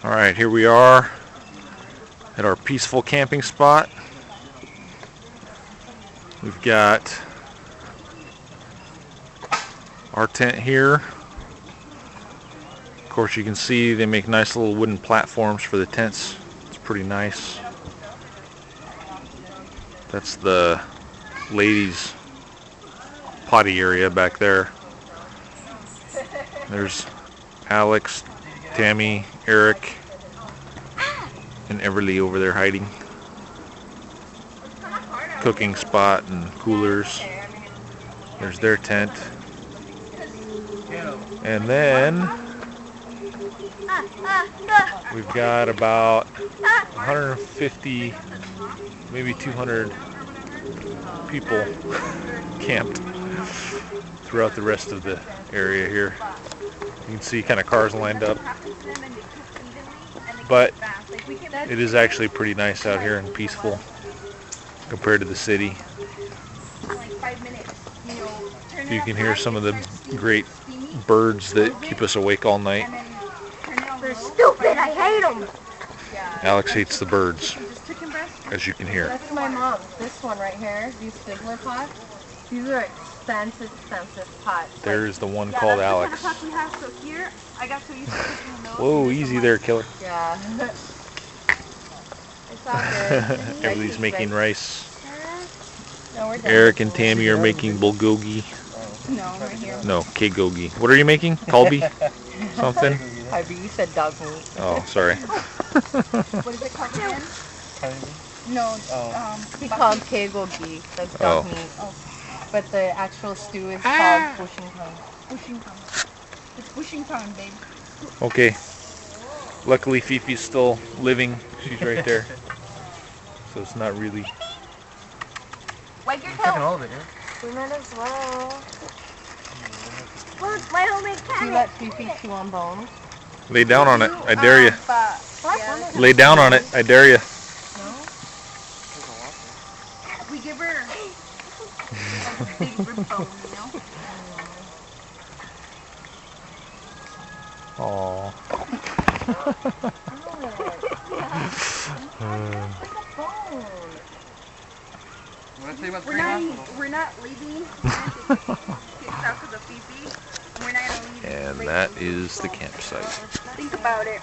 Alright, here we are at our peaceful camping spot. We've got our tent here. Of course, you can see they make nice little wooden platforms for the tents. It's pretty nice. That's the ladies' potty area back there. There's Alex, Tammy, Eric, and Everly over there hiding. Cooking spot and coolers. There's their tent. And then we've got about 150, maybe 200 people camped throughout the rest of the area here. You can see kind of cars lined up. But it is actually pretty nice out here and peaceful compared to the city. You can hear some of the great birds that keep us awake all night. They're stupid, I hate them. Alex hates the birds, as you can hear. That's my mom. This one right here, these Stigler pots. These are expensive pots. There's the one called Alex. That's the kind of pots we have. So here, I got so used to cooking in those. Whoa, easy there, killer. Yeah. It's all good. Everybody's making rice. No, we're done. Eric and Tammy are making bulgogi. No, right here. No, kegogi. What are you making? Kalbi? Something? You said dog meat. Oh, sorry. What is it called again? No, He called kegogi. That's dog meat. Oh. But the actual stew is called bushing tongue. Bushing time. It's bushing time, babe. Okay. Luckily, Fifi's still living. She's right there. So it's not really... Wag your tail. We might as well. Look, my homemade Do you let Fifi chew on bones? Lay down on it. I dare you. Yeah. Lay down on it. I dare you. No? We give her a big rib bone, you know? Aww. We're not leaving. It's out to the Fifi. We're not gonna leave. And that is the campsite. Think about it.